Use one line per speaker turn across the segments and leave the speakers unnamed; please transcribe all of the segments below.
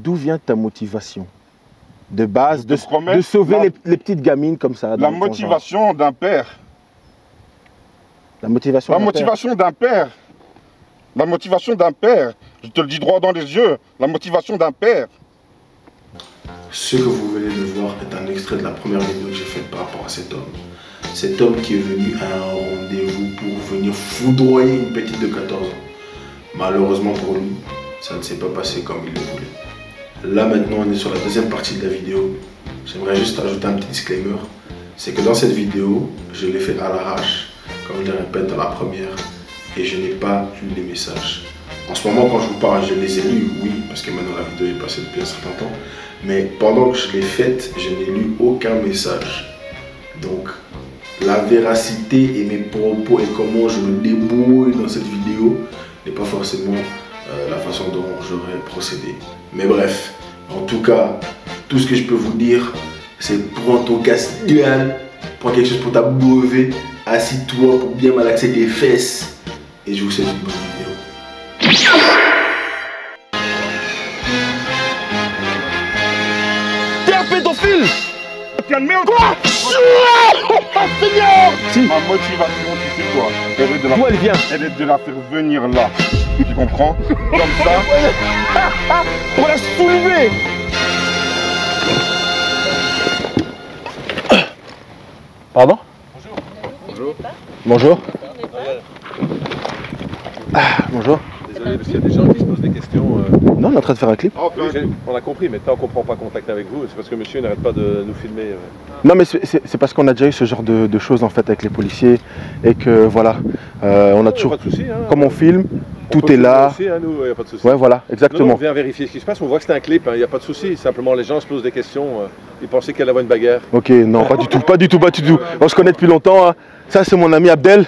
D'où vient ta motivation de base de
promets,
sauver les petites gamines comme ça?
La motivation d'un père.
La motivation
d'un père. La motivation d'un père. Je te le dis droit dans les yeux. La motivation d'un père.
Ce que vous venez de voir est un extrait de la première vidéo que j'ai faite par rapport à cet homme. Cet homme qui est venu à un rendez-vous pour venir foudroyer une petite de 14 ans. Malheureusement pour lui, ça ne s'est pas passé comme il le voulait. Là maintenant, on est sur la deuxième partie de la vidéo. J'aimerais juste ajouter un petit disclaimer. C'est que dans cette vidéo, je l'ai fait à l'arrache, comme je le répète dans la première, et je n'ai pas lu les messages. En ce moment, quand je vous parle, je les ai lus, oui, parce que maintenant la vidéo est passée depuis un certain temps. Mais pendant que je l'ai faite, je n'ai lu aucun message. Donc, la véracité et mes propos et comment je me débrouille dans cette vidéo n'est pas forcément la façon dont j'aurais procédé. Mais bref, en tout cas, tout ce que je peux vous dire, c'est prends ton casse-gueule, prends quelque chose pour t'abreuver, assis-toi pour bien malaxer tes fesses. Et je vous souhaite une bonne vidéo.
T'es un pédophile!
Calmez-vous.
Quoi? Seigneur! Si.
Ma motivation, tu sais quoi?
D'où elle vient?
Elle est de la faire venir là. Tu comprends? Comme ça.
Pour la soulever! Pardon?
Bonjour.
Bonjour. Bonjour.
Désolé, parce qu'il y a des gens qui se posent des questions.
Non, on est en train de faire un clip.
On a compris, mais tant qu'on ne prend pas contact avec vous, c'est parce que monsieur n'arrête pas de nous filmer.
Non, mais c'est parce qu'on a déjà eu ce genre de choses en fait avec les policiers et que voilà, on a toujours,
pas de souci, hein,
comme on filme, tout est là.
Aussi, hein, nous, y a pas de souci.
Ouais, voilà, exactement.
Non, on vient vérifier ce qui se passe. On voit que c'est un clip, il n'y a pas de souci. Simplement, les gens se posent des questions. Ils pensaient qu'elle avait une bagarre.
Ok, non, pas du tout, pas du tout, pas du tout. On se connaît depuis longtemps. Hein. Ça, c'est mon ami Abdel.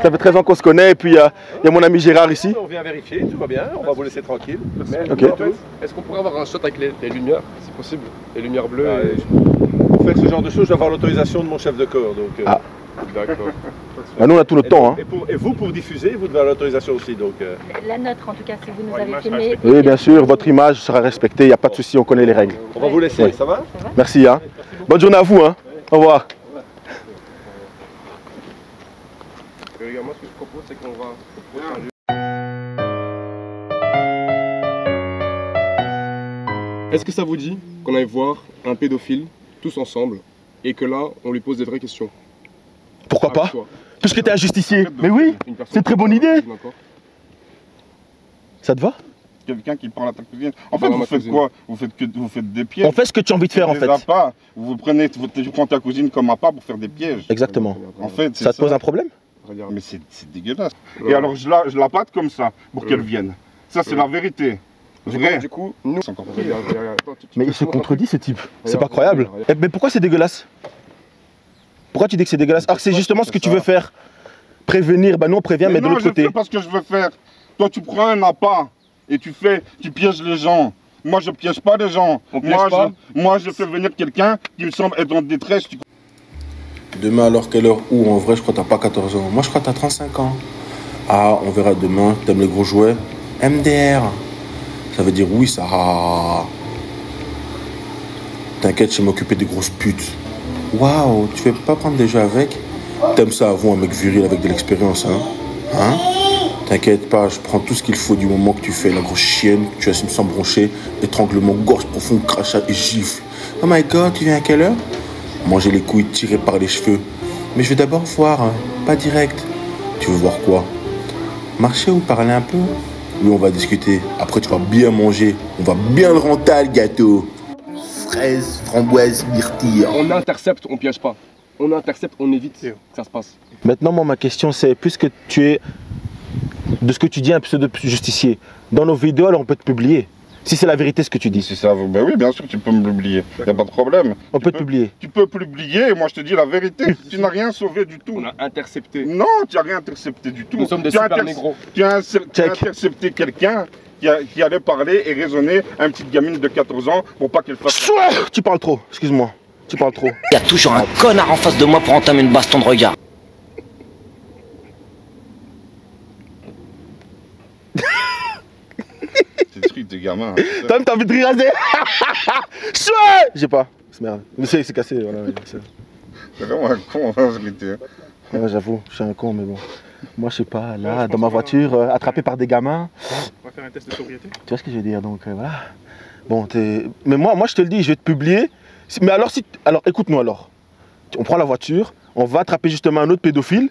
Ça fait 13 ans qu'on se connaît. Et puis, il y a mon ami Gérard ici.
On vient vérifier, tout va bien. On va vous laisser tranquille.
Okay.
Est-ce qu'on pourrait avoir un shot avec les lumières, si possible? Les lumières bleues.
Pour faire ce genre de choses, je dois avoir l'autorisation de mon chef de corps. Donc,
ah.
D'accord.
Bah, nous, on a tout notre temps. Hein.
Et vous, pour diffuser, vous devez avoir l'autorisation aussi. Donc,
La nôtre, en tout cas, si vous nous avez filmé.
Oui, bien sûr, votre image sera respectée. Il n'y a pas de souci, on connaît les règles.
on va vous laisser,
oui.
ça va?
Merci. Hein. Bonne journée à vous. Hein. Au revoir.
Moi, ce que je propose, c'est qu'on va. Est-ce que ça vous dit qu'on aille voir un pédophile tous ensemble et que là, on lui pose des vraies questions?
Pourquoi pas? Puisque tu es un justicier. Mais oui, c'est une très bonne idée. Ça te va?
Quelqu'un qui parle à ta cousine. En fait, vous faites quoi? Vous faites des pièges.
On fait ce que tu as envie de faire en fait.
Vous prends ta cousine comme appât pour faire des pièges.
Exactement.
En fait,
ça te pose un problème?
Mais c'est dégueulasse. Et alors je la pâte comme ça pour qu'elle vienne. Ça c'est la vérité. Vrai.
Du coup, nous.
Mais il se contredit ce type. C'est pas croyable. Mais pourquoi c'est dégueulasse? Pourquoi tu dis que c'est dégueulasse? Alors que c'est justement ce que tu veux faire. Prévenir, bah nous on prévient, mais de l'autre côté.
Non, je fais pas ce que je veux faire. Toi tu prends un appât et tu pièges les gens. Moi je piège pas les gens. Moi je fais venir quelqu'un qui me semble être en détresse.
Demain, alors quelle heure? Où? En vrai, je crois que t'as pas 14 ans. Moi, je crois que t'as 35 ans. Ah, on verra demain. T'aimes les gros jouets? MDR. Ça veut dire oui, ça. T'inquiète, je vais m'occuper des grosses putes. Waouh, tu veux pas prendre des jeux avec? T'aimes ça avant, un mec viril avec de l'expérience, hein? Hein? T'inquiète pas, je prends tout ce qu'il faut du moment que tu fais la grosse chienne, que tu assumes sans broncher, étranglement, gorge profond, crachat et gifle. Oh my god, tu viens à quelle heure? Manger les couilles tirées par les cheveux. Mais je vais d'abord voir, hein, pas direct. Tu veux voir quoi? Marcher ou parler un peu? Oui, on va discuter. Après, tu vas bien manger. On va bien le renter, le gâteau. Fraises, framboises, myrtilles.
On intercepte, on piège pas. On intercepte, on évite que ça se passe.
Maintenant, moi, ma question, c'est puisque tu es, de ce que tu dis, un pseudo-justicier, dans nos vidéos, alors on peut te publier. Si c'est la vérité ce que tu dis.
Si ça, ben oui, bien sûr, tu peux me publier. Il n'y a pas de problème.
On peut te publier.
Tu peux publier, et moi je te dis la vérité. Tu n'as rien sauvé du tout.
On a intercepté.
Non, tu n'as rien intercepté du tout.
Nous sommes des super négros.
Tu as intercepté quelqu'un qui allait parler et raisonner à une petite gamine de 14 ans pour pas qu'elle fasse...
Tu parles trop, excuse-moi. Tu parles trop.
Il y a toujours un connard en face de moi pour entamer une baston de regard.
C'est des trucs de gamins.
T'as envie de rire raser. Chouette. J'ai pas. C'est merde. Mais c'est cassé. Voilà,
c'est vraiment un con en vérité.
Ouais, j'avoue, je suis un con, mais bon. Moi, je sais pas, là, dans ma voiture, attrapé par des gamins.
On va faire un test de sobriété.
Tu vois ce que je veux dire, donc voilà. Bon, mais moi, je te le dis, je vais te publier. Mais alors, alors écoute-nous alors. On prend la voiture, on va attraper justement un autre pédophile.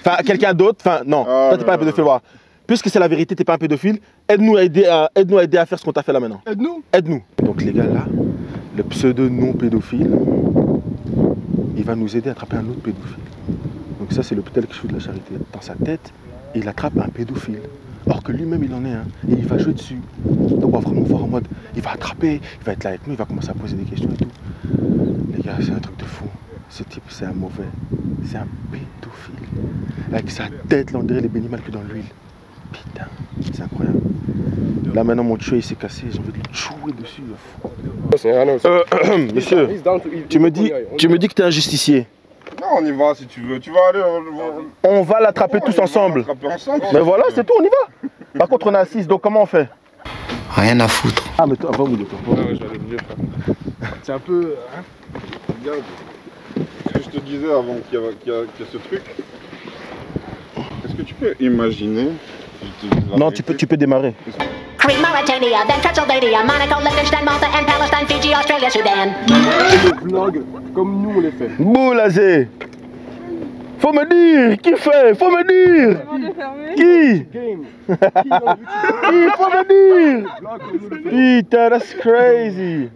Enfin, quelqu'un d'autre. Enfin, non, toi, t'es pas un pédophile, voilà. Puisque c'est la vérité, t'es pas un pédophile, aide-nous à aider à faire ce qu'on t'a fait là maintenant.
Aide-nous.
Aide-nous. Donc les gars, là, le pseudo non pédophile, il va nous aider à attraper un autre pédophile. Donc ça, c'est l'hôpital qui fout de la charité. Dans sa tête, il attrape un pédophile. Or que lui-même, il en est un. Et il va jouer dessus. Donc on va vraiment voir en mode, il va attraper, il va être là avec nous, il va commencer à poser des questions et tout. Les gars, c'est un truc de fou. Ce type, c'est un mauvais. C'est un pédophile. Avec sa tête, là, on dirait les bénimales que dans l'huile. Putain, c'est incroyable. Là, maintenant, mon tuyau, il s'est cassé. J'ai envie de le chouer dessus. Monsieur, tu me dis que t'es un justicier.
Non, on y va si tu veux. Tu vas aller.
On va l'attraper tous ensemble. Mais voilà, c'est tout, on y va. Par contre, on est à 6, donc comment on fait?
Rien à foutre.
Ah, mais toi, va au milieu, toi.
C'est un peu. Hein,
regarde. Ce que je te disais avant qu'il y a ce truc. Est-ce que tu peux imaginer?
Non, tu peux démarrer.
Crete, Mauritania, then Transylvania, Monaco, Liechtenstein, Malta, and Palestine, Fiji, Australia, Sudan.
des vlogs comme nous on les fait.
Boulazé. Faut me dire, qui fait? Faut me dire. Qui?
Game.
Il faut me dire. Putain, that's crazy.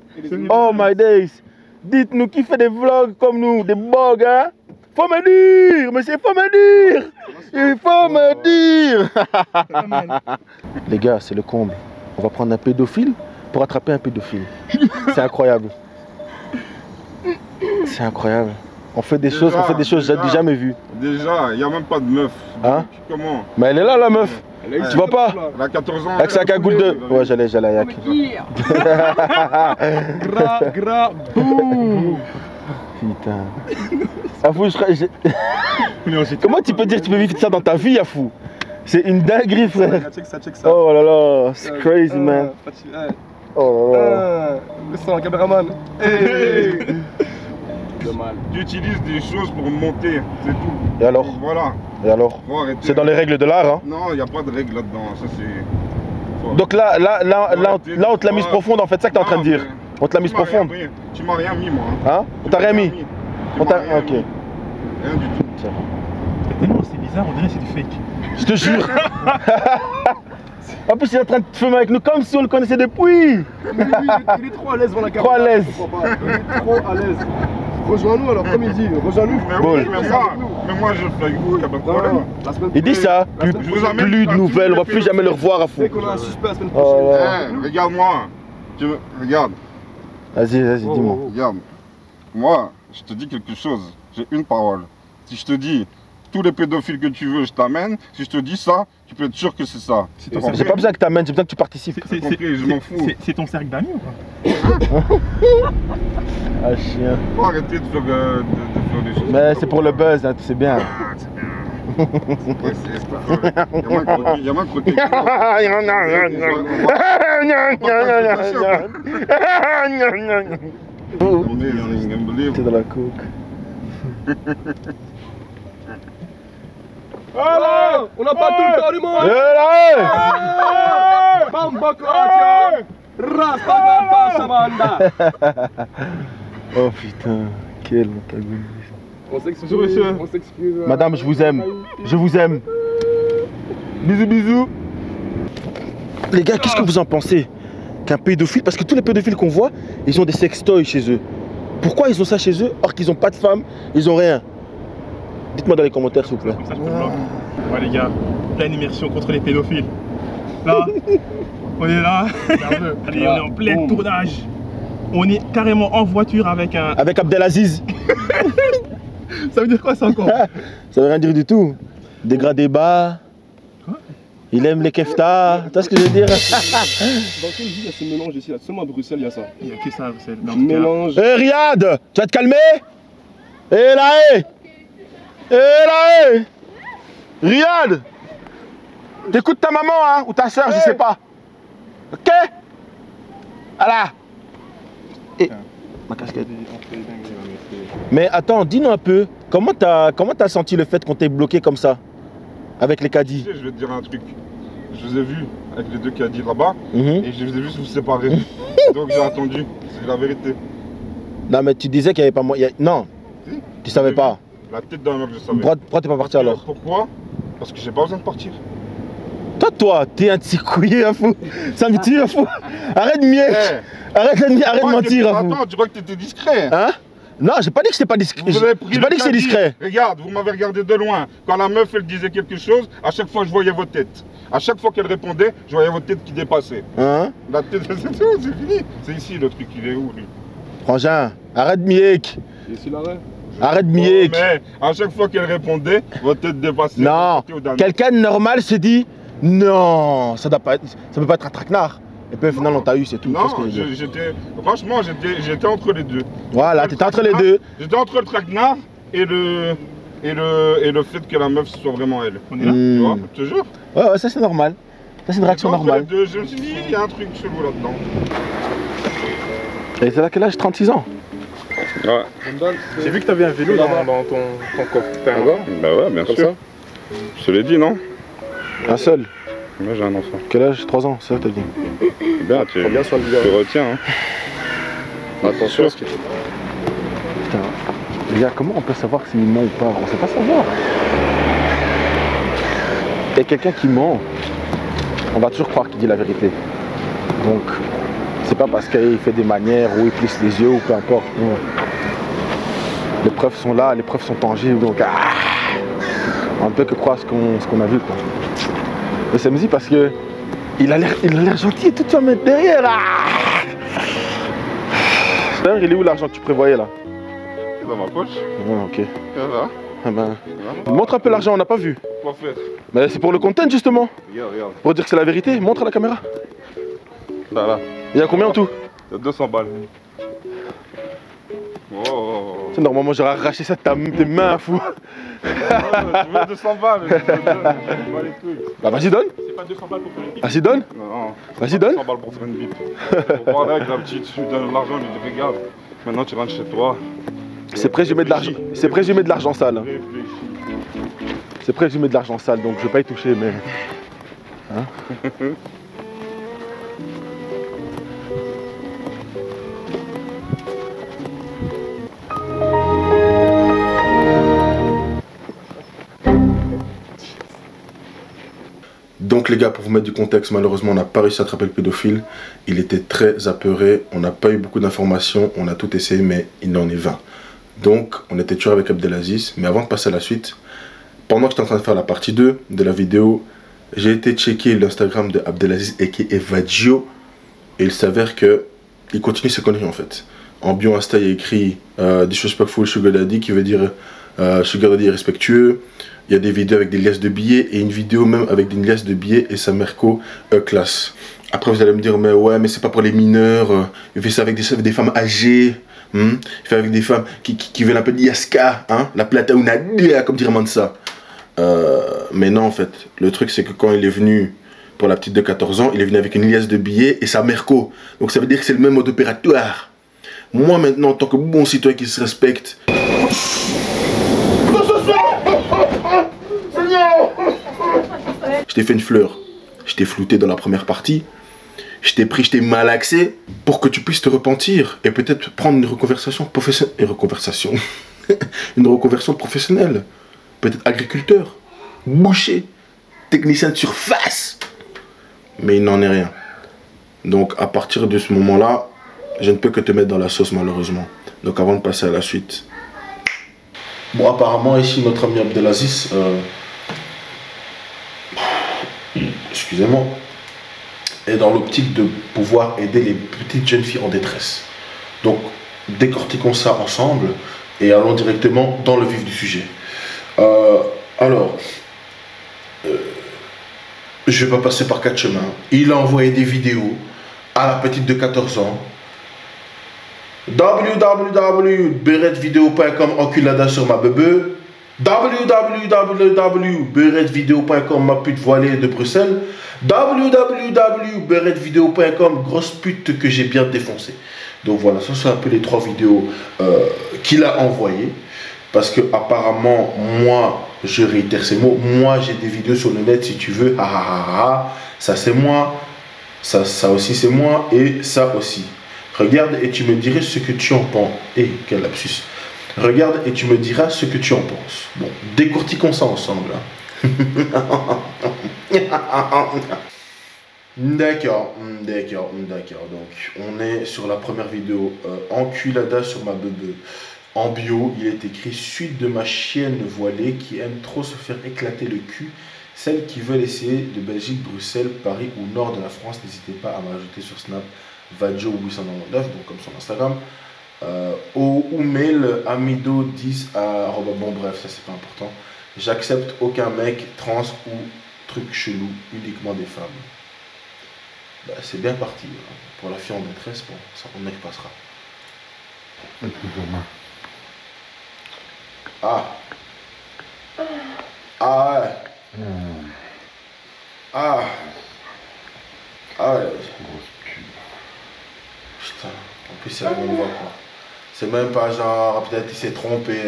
Oh my days. Dites-nous qui fait des vlogs comme nous, des bugs, hein? Faut me dire, monsieur, faut me dire. Il faut me dire. Les gars, c'est le comble. On va prendre un pédophile pour attraper un pédophile. C'est incroyable. C'est incroyable. On fait des choses jamais vues.
Déjà, il n'y a même pas de meuf.
Hein?
Comment?
Mais elle est là, la meuf. Tu vois pas?
Elle a 14 ans.
Avec sa cagoule de... Ouais, j'allais à Yak.
Gras, boum.
Putain. Afou, comment tu peux dire que tu peux vivre ça dans ta vie, Afou? C'est une dinguerie, frère.
Check ça.
Oh là là, c'est crazy, man. Oh là là.
Le sang, caméraman.
Tu utilises des choses pour monter, c'est tout.
Et alors?
Donc, voilà.
Et alors? C'est dans les règles de l'art, hein?
Non, il n'y a pas de règles là-dedans. Ça, c'est...
Donc là, on te l'a mise profonde, en fait, c'est ça que t'es en train de dire. On te l'a mise profonde.
Tu m'as rien mis, moi.
Hein? On t'a rien mis? Ok.
Rien du tout.
Tellement c'est bizarre, on dirait que c'est du fake.
Je te jure. En plus, il est en train de te filmer avec nous comme si on le connaissait depuis.
Mais lui, il est trop à l'aise devant la caméra.
Trop à l'aise.
Il est trop à l'aise. Rejoins-nous alors, comme il dit, rejoins-nous.
Mais moi je fais avec vous, il n'y a pas de problème.
Il dit ça, plus de nouvelles, on va plus jamais le revoir à fond.
Dès qu'on a un suspect la semaine prochaine.
Regarde-moi. Regarde.
Vas-y, dis-moi.
Regarde. Moi, je te dis quelque chose. J'ai une parole. Si je te dis tous les pédophiles que tu veux, je t'amène. Si je te dis ça, tu peux être sûr que c'est ça.
J'ai pas besoin que tu amènes, j'ai besoin que tu participes.
Je m'en fous.
C'est ton cercle d'amis ou quoi?
Ah, chien.
Faut arrêter de faire des choses.
Mais c'est pour le buzz, hein, c'est bien.
Il y a moins de côté.
T'es dans la coke.
Allez, on n'a pas tout le temps du monde.
Oh putain, quel antagoniste.
On s'excuse.
Madame, je vous aime. Je vous aime. Bisous, bisous. Les gars, qu'est-ce que vous en pensez? Qu'un pédophile, parce que tous les pédophiles qu'on voit, ils ont des sextoys chez eux. Pourquoi ils ont ça chez eux, alors qu'ils n'ont pas de femme, ils ont rien? Dites-moi dans les commentaires, s'il vous plaît.
Comme ça, je peux bloquer. Ouais, les gars, pleine immersion contre les pédophiles. Là, on est là. Allez, on est en plein tournage. On est carrément en voiture avec un...
Avec Abdelaziz.
Ça veut dire quoi ça encore?
Ça veut rien dire du tout. Dégradé bas.
Quoi?
Il aime les keftas. Tu vois ce que je veux dire?
Dans quelle ville il y a ce mélange ici là? Seulement à Bruxelles il y a ça.
Il n'y a que ça à Bruxelles.
Mélange.
Hé Riyad, tu vas te calmer? Hé là, hé! Hé là, hé! Riyad! T'écoutes ta maman, hein? Ou ta soeur, je sais pas. Ok? Voilà. Et ma casquette. Mais attends, dis-nous un peu, comment t'as senti le fait qu'on t'ait bloqué comme ça? Avec les caddies?
Je vais te dire un truc. Je vous ai vu avec les deux caddies là-bas et je vous ai vu vous séparer. Donc j'ai attendu, c'est la vérité.
Non mais tu disais qu'il n'y avait pas moyen. Non, si, tu savais pas.
La tête d'un mec, je savais.
Pourquoi t'es pas parti alors?
Pourquoi? Parce que j'ai pas besoin de partir.
Toi, t'es un petit couillé, un fou. Ça me tue, un fou. Arrête de mier. Arrête de mentir, un fou.
Attends, tu crois que t'étais discret?
Hein? Non, j'ai pas dit que j'étais pas discret. J'ai pas dit que c'est discret.
Regarde, vous m'avez regardé de loin. Quand la meuf, elle disait quelque chose, à chaque fois, je voyais votre tête. À chaque fois qu'elle répondait, je voyais votre tête qui dépassait.
Hein?
La tête, c'est tout, c'est fini. C'est ici, le truc, il est où, lui?
Frangin, arrête de miek.
C'est ici l'arrêt?
Arrête de miek.
Mais à chaque fois qu'elle répondait, votre tête dépassait.
Non, quelqu'un de normal se dit, non, ça peut pas être un traquenard. Et puis au final, on t'a eu, c'est tout.
Non, franchement, j'étais entre les deux.
Voilà, t'étais entre les deux.
J'étais entre le traquenard et le fait que la meuf soit vraiment elle. On est là, tu vois, je te jure.
Ouais, ça c'est normal. Ça c'est une réaction normale.
Je me suis dit, il y a un truc chelou là-dedans.
Et c'est à quel âge? 36 ans?
Ouais.
J'ai vu que t'avais un vélo dans ton coffre. T'as un gars?
Bah ouais, bien sûr. Je te l'ai dit, non?
Un seul?
Moi j'ai un enfant.
Quel âge? 3 ans, c'est ça que t'as dit?
Bien, tu retiens. Hein.
Attention à ce qu'il fait.
Putain, les gars, comment on peut savoir s'il ment ou pas? On sait pas savoir. Et quelqu'un qui ment, on va toujours croire qu'il dit la vérité. Donc, c'est pas parce qu'il fait des manières ou il plisse les yeux ou peu importe. Non. Les preuves sont là, les preuves sont tangibles, donc on ne peut que croire ce qu'on a vu, quoi. Mais ça me dit parce que il a l'air gentil et tout ça, mais derrière là. D'ailleurs, il est où l'argent que tu prévoyais là?
Dans ma poche.
Ah, ok.
Ça va?
Ah ben, montre un peu l'argent, on n'a pas vu.
Quoi faire?
Mais c'est pour le content justement.
Regarde.
Pour dire que c'est la vérité, montre à la caméra.
Là.
Il y a combien en tout?
Il y a 200 balles. Oh.
C'est normalement j'aurais arraché ça de tes mains, fou.
Je veux 200 balles. Je veux les couilles.
Bah vas-y donne.
C'est pas 200 balles pour faire une bite.
Vas-y donne.
Non.
Vas-y donne.
200 balles pour faire une bite. Pour parler avec la petite, je lui donne l'argent, je lui dis regarde. Maintenant tu rentres chez toi.
C'est présumé de l'argent. C'est présumé de l'argent sale. C'est présumé de l'argent sale, donc je vais pas y toucher, mais. Hein? Donc les gars, pour vous mettre du contexte, malheureusement on n'a pas réussi à attraper le pédophile. Il était très apeuré, on n'a pas eu beaucoup d'informations, on a tout essayé mais il en est vain. Donc on était toujours avec Abdelaziz, mais avant de passer à la suite, pendant que j'étais en train de faire la partie 2 de la vidéo, j'ai été checker l'Instagram de Abdelaziz aka Vadjo et il s'avère que il continue ses conneries en fait. En bio Insta il y a écrit Disrespectful Sugar Daddy qui veut dire Sugar Daddy respectueux. Il y a des vidéos avec des liasses de billets et une vidéo même avec des liasses de billets et sa merco classe. Après vous allez me dire mais ouais mais c'est pas pour les mineurs, il fait ça avec des femmes âgées, il fait avec des femmes qui veulent un peu d'Iasca, hein, la plata una comme dirait Mansa. Mais non en fait, le truc c'est que quand il est venu pour la petite de 14 ans, il est venu avec une liasse de billets et sa merco. Donc ça veut dire que c'est le même mode opératoire. Moi maintenant en tant que bon citoyen qui se respecte, je t'ai fait une fleur, je t'ai flouté dans la première partie, je t'ai pris, je t'ai malaxé pour que tu puisses te repentir et peut-être prendre une reconversion professionnelle. Une reconversion professionnelle. Peut-être agriculteur, boucher, technicien de surface. Mais il n'en est rien. Donc à partir de ce moment-là, je ne peux que te mettre dans la sauce malheureusement. Donc avant de passer à la suite. Bon, apparemment ici notre ami Abdelaziz, excusez-moi, est dans l'optique de pouvoir aider les petites jeunes filles en détresse. Donc décortiquons ça ensemble et allons directement dans le vif du sujet. Je vais pas passer par 4 chemins. Il a envoyé des vidéos à la petite de 14 ans. www.beretvideo.com enculada sur ma bebe.
www.beretvideo.com, ma pute voilée de Bruxelles. www.beretvideo.com, grosse pute que j'ai bien défoncé. Donc voilà, ça c'est un peu les 3 vidéos qu'il a envoyées. Parce que apparemment, moi, je réitère ces mots, moi j'ai des vidéos sur le net si tu veux, ça c'est moi, ça aussi c'est moi, et ça aussi. Regarde et tu me dirais ce que tu en penses. Quel lapsus. Regarde et tu me diras ce que tu en penses. Bon, décortiquons ça ensemble. Hein. D'accord. Donc, on est sur la première vidéo. Enculada sur ma bebe. En bio, il est écrit « Suite de ma chienne voilée qui aime trop se faire éclater le cul. Celles qui veulent essayer de Belgique, Bruxelles, Paris ou nord de la France, n'hésitez pas à m'ajouter sur Snap, Vadjo899, donc comme sur Instagram. Ou mail amido10 à... Bon bref, ça c'est pas important. J'accepte aucun mec, trans ou truc chelou, uniquement des femmes. » Bah, c'est bien parti. Hein. Pour la fille en détresse, bon, ça on y repassera. Ah ouais. Ouais. Putain, en plus c'est la même voix quoi. C'est même pas genre, peut-être il s'est trompé.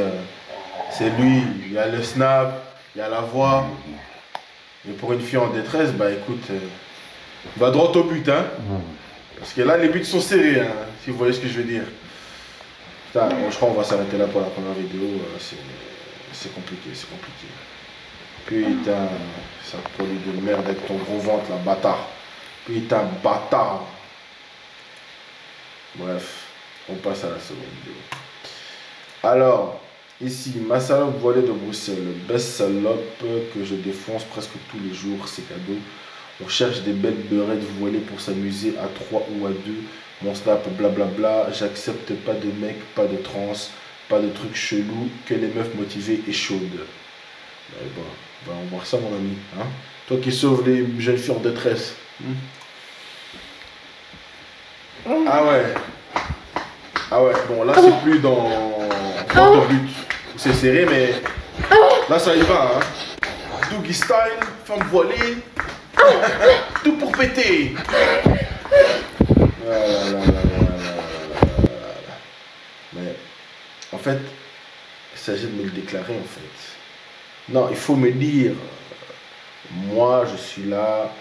C'est lui, il y a le snap, il y a la voix. Et pour une fille en détresse, bah écoute, va droit au but hein. Parce que là les buts sont serrés hein, si vous voyez ce que je veux dire. Putain, je crois qu'on va s'arrêter là pour la première vidéo, c'est compliqué. Putain, ça pollue de merde avec ton gros ventre là, bâtard. Putain, bâtard. Bref, on passe à la seconde vidéo. Alors, ici, ma salope voilée de Bruxelles, best salope que je défonce presque tous les jours, c'est cadeau. On cherche des belles beurettes voilées pour s'amuser à 3 ou à 2. Mon snap, blablabla, j'accepte pas de mecs, pas de trans, pas de trucs chelous, que les meufs motivées et chaudes. Bon, on va voir ça mon ami. Hein? Toi qui sauves les jeunes filles en détresse. Ah ouais, bon là c'est plus dans ton but. C'est serré mais là ça y va. Hein? Doogie style, femme voilée, tout pour péter. Mais en fait, il s'agit de me le déclarer en fait. Non, il faut me dire, moi je suis là,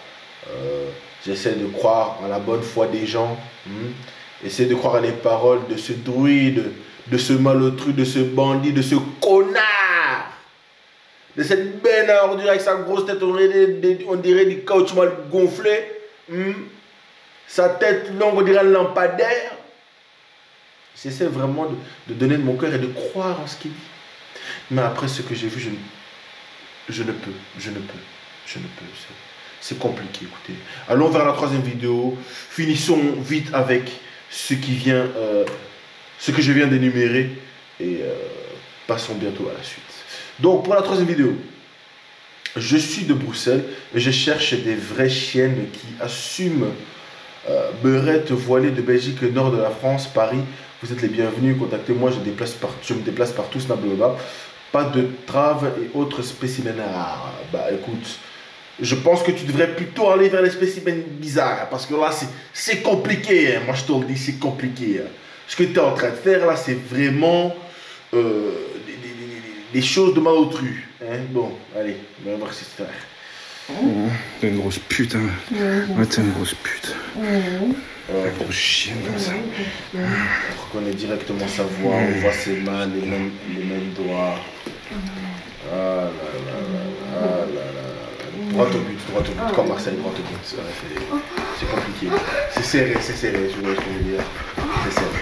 j'essaie de croire en la bonne foi des gens, essaie de croire à les paroles de ce druide, de ce malotru, de ce bandit, de ce connard, de cette benne à ordure avec sa grosse tête, on dirait du caoutchouc mal gonflé, sa tête longue, on dirait un lampadaire. J'essaie vraiment de donner de mon cœur et de croire en ce qu'il dit. Mais après ce que j'ai vu, je ne peux. C'est compliqué, écoutez. Allons vers la troisième vidéo. Finissons vite avec ce qui vient, ce que je viens d'énumérer. Et passons bientôt à la suite. Donc pour la troisième vidéo, je suis de Bruxelles et je cherche des vraies chiennes qui assument beurette voilée de Belgique, nord de la France, Paris. Vous êtes les bienvenus, contactez-moi, je me déplace partout, blablabla. Pas de trave et autres spécimens rares. Bah écoute, je pense que tu devrais plutôt aller vers les spécimens bizarres, parce que là c'est compliqué, hein. Moi je te le dis, c'est compliqué. Hein. Ce que tu es en train de faire là, c'est vraiment des choses de malotru. Hein. Bon, allez, on va voir ce que c'est faire.
T'es une grosse pute, hein. Ouais, t'es une grosse pute. Une grosse chienne comme ça.
On reconnaît directement sa voix, on voit ses mains, les mêmes doigts. Ah là là là là. Droit au but, comme Marseille, droit au but. C'est compliqué. C'est serré, je vois ce que je veux dire. C'est serré.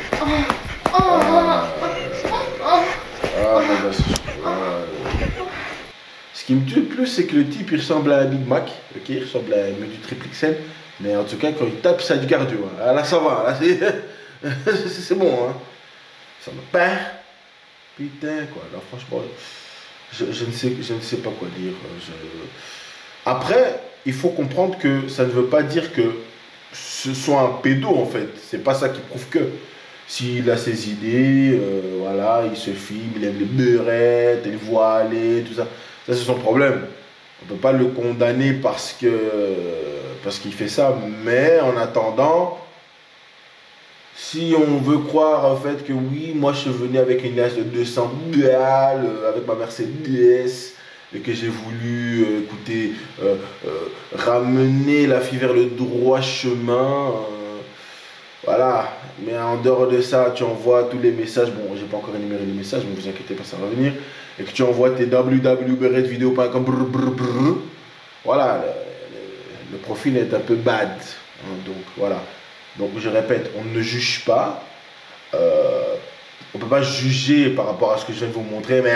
Ce qui me tue le plus, c'est que le type il ressemble à un Big Mac, ok, il ressemble à un menu triple XL, mais en tout cas quand il tape ça a du cardio. Hein. Là ça va, là c'est bon. Hein. Ça me perd. Putain quoi, là franchement, je ne sais pas quoi dire. Après, il faut comprendre que ça ne veut pas dire que ce soit un pédo en fait. C'est pas ça qui prouve que. S'il a ses idées, voilà, il se filme, il aime les beurettes, les voilées, tout ça. Ça, c'est son problème. On ne peut pas le condamner parce qu'il fait ça. Mais en attendant, si on veut croire en fait que oui, moi je suis venu avec une liasse de 200 balles, avec ma Mercedes, et que j'ai voulu, écoutez, ramener la fille vers le droit chemin, voilà. Mais en dehors de ça, tu envoies tous les messages, bon, j'ai pas encore énuméré les messages, mais vous inquiétez pas, ça va venir, et que tu envoies tes www.beretvideo.com, voilà, le profil est un peu bad, hein, donc voilà. Donc je répète, on ne juge pas, on ne peut pas juger par rapport à ce que je viens de vous montrer, mais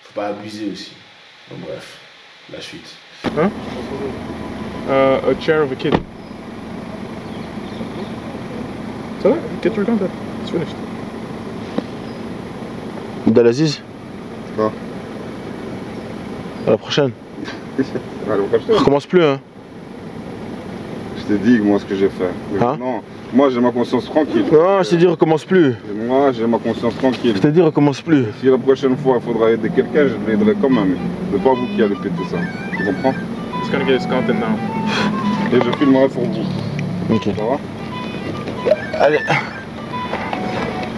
faut pas abuser aussi. Donc bref, la suite.
Hein? A chair of a kid. Ça va? Get your gun, it's finished.
Abdelaziz?
Quoi?
À la prochaine.
À la prochaine.
On recommence plus, hein?
Je t'ai dit moi ce que j'ai fait.
Hein?
Non, moi j'ai ma conscience tranquille.
Non, je t'ai dit recommence plus.
Moi j'ai ma conscience tranquille.
Je t'ai dit recommence plus.
Si la prochaine fois il faudra aider quelqu'un, je l'aiderai quand même. C'est pas vous qui allez péter ça. Tu comprends?
It's gonna get his content now.
Et je filmerai pour vous.
Ok.
Ça va?
Allez.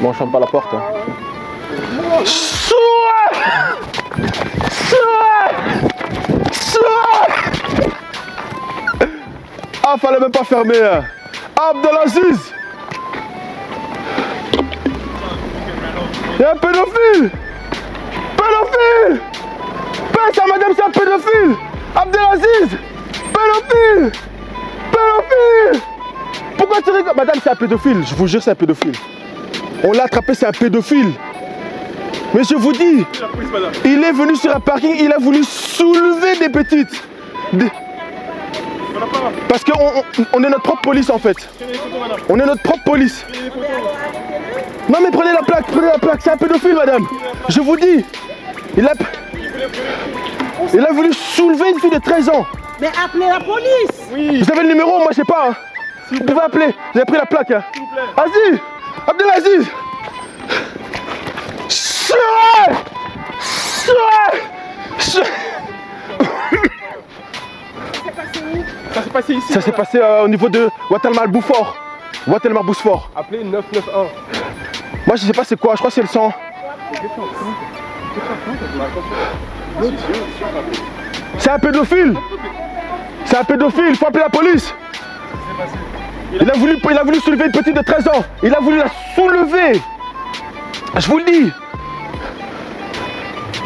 Bon, je ferme pas la porte. Hein. Ah, fallait même pas fermer. Hein. Abdelaziz! Il y a un pédophile! Pédophile! Pèse à madame, c'est un pédophile! Abdelaziz! Pédophile! Pédophile! Pourquoi tu rigoles? Madame, c'est un pédophile, je vous jure, c'est un pédophile. On l'a attrapé, c'est un pédophile. Mais je vous dis, il est venu sur un parking, il a voulu soulever des petites. Parce qu'on est notre propre police en fait. On est notre propre police. Non mais prenez la plaque, c'est un pédophile madame. Je vous dis, il a voulu soulever une fille de 13 ans.
Mais appelez la police.
Oui. Vous avez le numéro, moi je sais pas. Hein. Vous pouvez appeler, j'ai pris la plaque. Hein. Vas-y, Abdelaziz.
Ça s'est passé ici.
Ça s'est passé au niveau de Ouattalmar-Bousfort. Ouattalmar-Bousfort.
Appelez 991.
Moi je sais pas c'est quoi, je crois que c'est le 100. C'est un pédophile. C'est un pédophile, il faut appeler la police. Il a voulu soulever une petite de 13 ans. Il a voulu la soulever. Je vous le dis.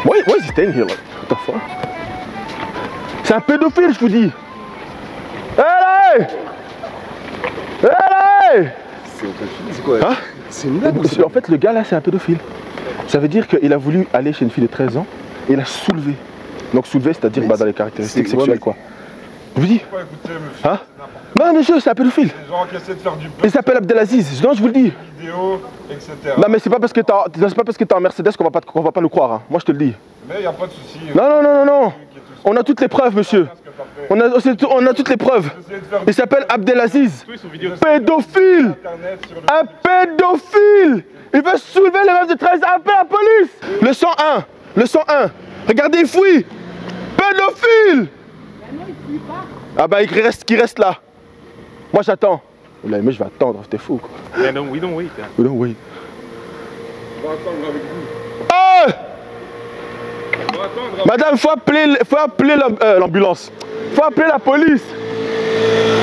Why is he staying here? Like, what the fuck? C'est un pédophile, je vous dis. Hey! Hey!
C'est quoi?
Hein?
C'est une blague.
En fait, le gars là, c'est un pédophile. Ça veut dire qu'il a voulu aller chez une fille de 13 ans et l'a soulevée. Donc soulever, c'est-à-dire dans les caractéristiques sexuelles, quoi. Je vous dis. Hein? Non, monsieur, c'est un pédophile.
Les gens qui essaient de faire du
il s'appelle Abdelaziz. Non, je vous le dis.
vidéo, etc.
Non, mais c'est pas parce que t'as un Mercedes qu'on va pas le croire. Hein. Moi, je te le dis.
Mais il n'y a pas de souci.
Non. On a toutes les preuves, monsieur. On a toutes les preuves. Il s'appelle Abdelaziz. Pédophile. Un pédophile. Il veut soulever les meufs de 13 ans. Appelle la police. Le 101. Le 101. Regardez, il fouille. Pédophile. Ah bah, qu'il reste là. Moi, j'attends. Là, mais je vais attendre. T'es fou, quoi.
We don't wait.
We don't wait.
On va attendre avec vous.
Oh!
On va attendre.
Madame, faut appeler l'ambulance. Faut appeler la police.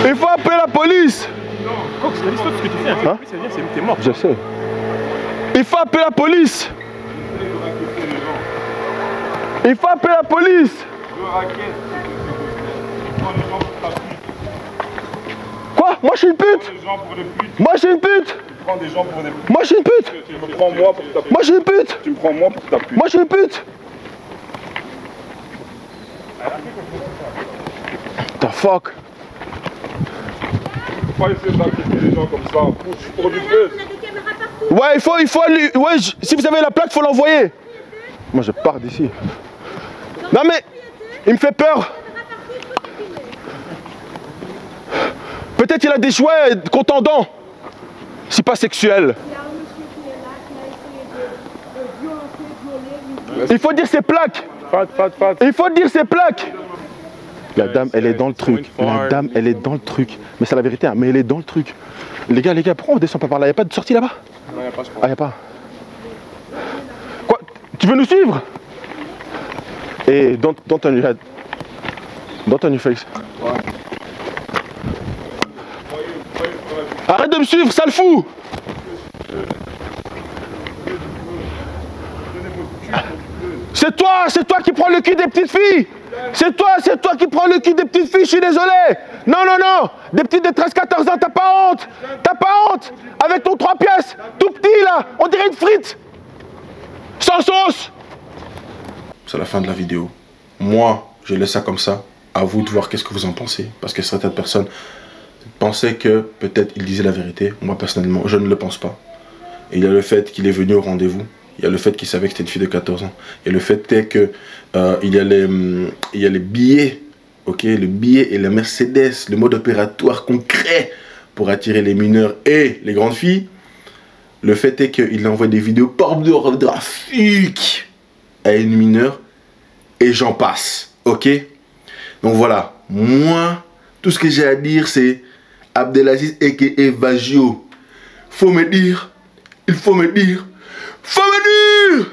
Il faut appeler la police.
Non, Cox, c'est l'histoire de ce que tu fais. Hein? Ça veut dire que t'es mort.
Je sais. Il faut appeler la police. Il faut appeler la police. Quoi? Moi je suis une pute. Moi je suis une pute.
Tu prends des gens pour des putes.
Moi je suis une pute.
Tu me prends moi pour ta pute.
Moi je suis une pute.
Tu me prends moi pour ta pute.
Moi je suis une pute. The fuck?
Faut pas essayer d'inquiéter les gens comme ça. Pour du buzz.
Ouais, il faut lui. Ouais, si vous avez la plaque, faut l'envoyer. Moi je pars d'ici. Non mais il me fait peur. Peut-être il a des jouets contendants. C'est pas sexuel. Il faut dire ses plaques. Il faut dire ses plaques. La dame, elle est dans le truc. La dame, elle est dans le truc. Mais c'est la vérité, hein, mais elle est dans le truc. Les gars, pourquoi on descend pas par là? Il n'y a pas de sortie là-bas?
Non, il n'y a pas, je crois.
Ah, il n'y a pas. Quoi? Tu veux nous suivre? Et don't turn your head. Don't turn your face.
Ouais.
Arrête de me suivre, sale fou! C'est toi qui prends le cul des petites filles! C'est toi qui prends le cul des petites filles, je suis désolé! Non, des petites de 13-14 ans, t'as pas honte! T'as pas honte! Avec ton 3 pièces, tout petit là, on dirait une frite! Sans sauce!
C'est la fin de la vidéo. Moi, je laisse ça comme ça. À vous de voir qu'est-ce que vous en pensez. Parce que certaines personnes pensaient que peut-être il disait la vérité. Moi, personnellement, je ne le pense pas. Et il y a le fait qu'il est venu au rendez-vous. Il y a le fait qu'il savait que c'était une fille de 14 ans. Et le fait est que il y a les billets, ok, le billet et la Mercedes, le mode opératoire concret pour attirer les mineurs et les grandes filles. Le fait est qu'il envoie des vidéos pornographiques à une mineure et j'en passe, ok. Donc voilà, moi, tout ce que j'ai à dire, c'est Abdelaziz aka Vagio. Faut me dire, il faut me dire. Faut me dire!